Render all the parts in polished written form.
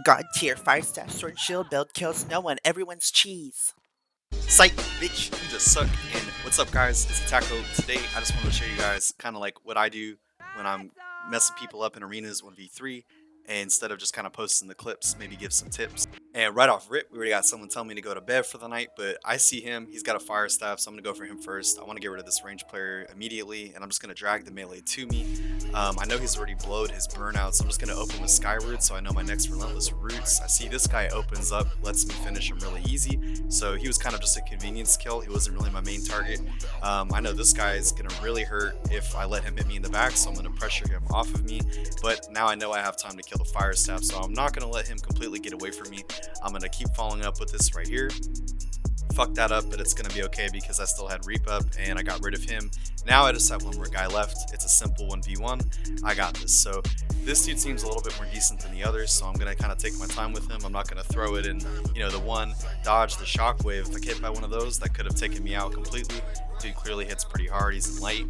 god tier 5-star sword shield build kills no one, everyone's cheese. Psych, bitch, you just suck. And what's up, guys? It's Attacko. Today, I just wanted to show you guys kind of like what I do when I'm messing people up in arenas 1v3. And instead of just kind of posting the clips, maybe give some tips. And right off rip, we already got someone telling me to go to bed for the night, but I see him. He's got a fire staff, so I'm going to go for him first. I want to get rid of this range player immediately, and I'm just going to drag the melee to me. I know he's already blowed his burnout, so I'm just going to open with Skyward, so I know my next Relentless Roots. I see this guy opens up, lets me finish him really easy, so he was kind of just a convenience kill. He wasn't really my main target. I know this guy is going to really hurt if I let him hit me in the back, so I'm going to pressure him off of me, but now I know I have time to kill the fire staff, so I'm not going to let him completely get away from me. I'm going to keep following up with this right here. Fuck that up, but it's going to be okay because I still had Reap up and I got rid of him. Now I just have one more guy left. It's a simple 1v1. I got this. So this dude seems a little bit more decent than the others, so I'm going to kind of take my time with him. I'm not going to throw it in, the one, dodge the shockwave. If I get hit by one of those, that could have taken me out completely. Dude clearly hits pretty hard. He's in light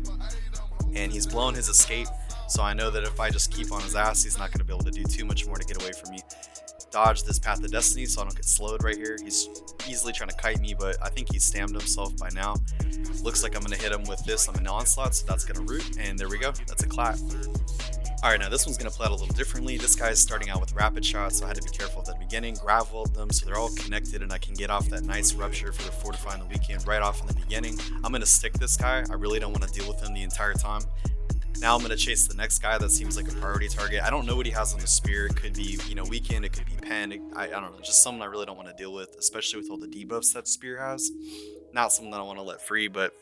and he's blown his escape. So I know that if I just keep on his ass, he's not going to be able to do too much more to get away from me. Dodge this Path of Destiny so I don't get slowed right here. He's easily trying to kite me, but I think he's stammed himself by now. Looks like I'm going to hit him with this on an onslaught, so that's going to root, and there we go. That's a clap. Alright, now this one's going to play out a little differently. This guy's starting out with rapid shots, so I had to be careful at the beginning. Graveled them so they're all connected, and I can get off that nice rupture for the fortifying the weekend right off in the beginning. I'm going to stick this guy. I really don't want to deal with him the entire time. Now I'm going to chase the next guy that seems like a priority target. I don't know what he has on the spear. It could be, weekend. It could be pen. I don't know. Just someone I really don't want to deal with, especially with all the debuffs that spear has. Not someone that I want to let free, but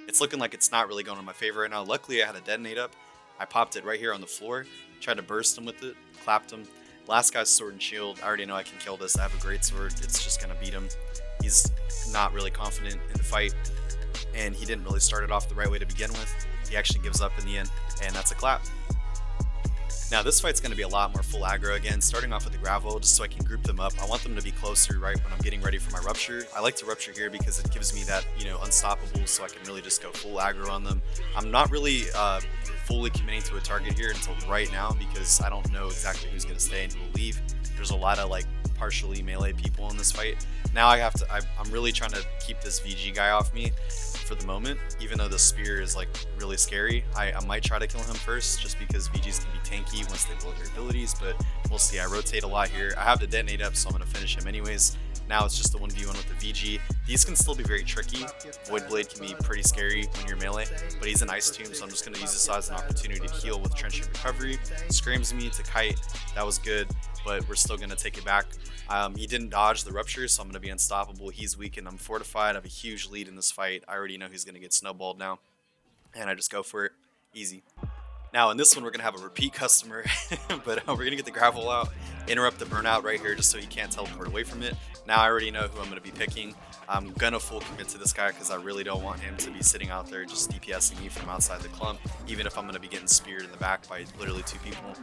it's looking like it's not really going in my favor right now. Luckily, I had a detonate up. I popped it right here on the floor. Tried to burst him with it. Clapped him. Last guy's sword and shield. I already know I can kill this. I have a great sword. It's just going to beat him. He's not really confident in the fight, and he didn't really start it off the right way to begin with. He actually gives up in the end, and that's a clap. Now this fight's going to be a lot more full aggro again, starting off with the gravel just so I can group them up. I want them to be closer right when I'm getting ready for my rupture. I like to rupture here because it gives me that, unstoppable, so I can really just go full aggro on them. I'm not really fully committing to a target here until right now because I don't know exactly who's going to stay and who will leave. There's a lot of partially melee people in this fight. Now I'm really trying to keep this VG guy off me for the moment, even though the spear is really scary. I might try to kill him first just because VGs can be tanky once they blow their abilities, but we'll see. I rotate a lot here. I have the detonate up, so I'm going to finish him anyways. Now it's just the 1v1 with the VG. These can still be very tricky. Void Blade can be pretty scary when you're melee, but he's an Ice Tomb, so I'm just going to use this as an opportunity to heal with Trenchant Recovery. Screams me to kite. That was good, but we're still going to take it back. He didn't dodge the rupture, so I'm going to be unstoppable. He's weak and I'm fortified. I have a huge lead in this fight. I already know he's going to get snowballed now, and I just go for it. Easy. Now in this one we're going to have a repeat customer, but we're going to get the gravel out, interrupt the burnout right here just so he can't teleport away from it. Now I already know who I'm going to be picking. I'm going to full commit to this guy because I really don't want him to be sitting out there just DPSing me from outside the clump, even if I'm going to be getting speared in the back by literally 2 people.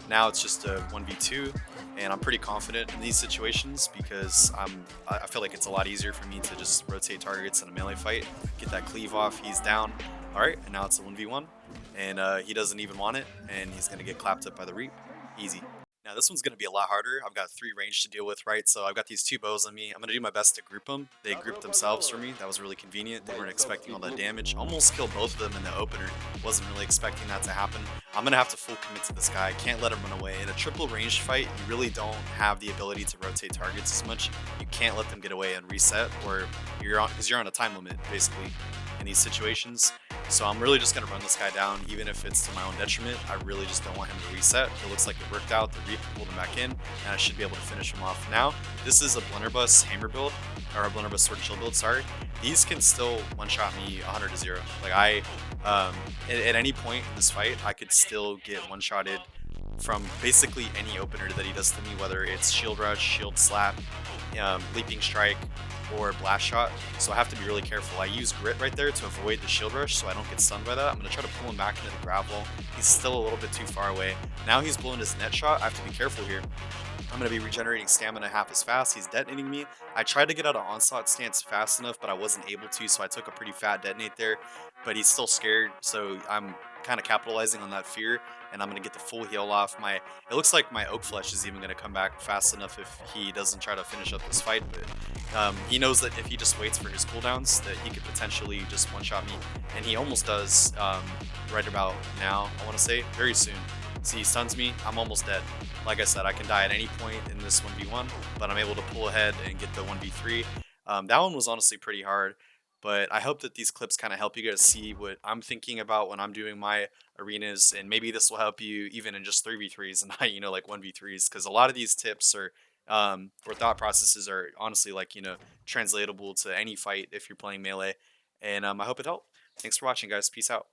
Now it's just a 1v2, and I'm pretty confident in these situations because I feel like it's a lot easier for me to just rotate targets in a melee fight, get that cleave off, he's down. Alright, and now it's a 1v1, and he doesn't even want it, and he's going to get clapped up by the Reap. Easy. Now this one's going to be a lot harder. I've got 3 range to deal with, right? So I've got these 2 bows on me. I'm going to do my best to group them. They grouped themselves for me. That was really convenient. They weren't expecting all that damage. Almost killed both of them in the opener. Wasn't really expecting that to happen. I'm going to have to full commit to this guy. I can't let him run away. In a triple ranged fight, you really don't have the ability to rotate targets as much. You can't let them get away and reset, or because you're on a time limit, basically, in these situations. So I'm really just going to run this guy down, even if it's to my own detriment. I really just don't want him to reset. It looks like it worked out. The Reap pulled him back in, and I should be able to finish him off. Now, this is a Blunderbuss Hammer build, or a Blunderbuss Sword and Shield build, sorry. These can still one-shot me 100-0. At any point in this fight, I could still get one-shotted from basically any opener that he does to me, whether it's Shield Rush, Shield Slap, Leaping Strike, or Blast Shot, so I have to be really careful. I use Grit right there to avoid the Shield Rush so I don't get stunned by that. I'm going to try to pull him back into the gravel. He's still a little bit too far away. Now he's blowing his net shot. I have to be careful here. I'm going to be regenerating stamina half as fast. He's detonating me. I tried to get out of onslaught stance fast enough, but I wasn't able to, so I took a pretty fat detonate there. But he's still scared, so I'm kind of capitalizing on that fear, and I'm gonna get the full heal off. It looks like my oak flesh is even gonna come back fast enough if he doesn't try to finish up this fight, but he knows that if he just waits for his cooldowns, that he could potentially just one-shot me, and he almost does right about now, I want to say, very soon. See, he stuns me, I'm almost dead. Like I said, I can die at any point in this 1v1, but I'm able to pull ahead and get the 1v3. That one was honestly pretty hard, but I hope that these clips kind of help you guys see what I'm thinking about when I'm doing my arenas, and maybe this will help you even in just 3v3s and not, like 1v3s, because a lot of these tips are or thought processes are honestly like, translatable to any fight if you're playing melee. And I hope it helped. Thanks for watching, guys. Peace out.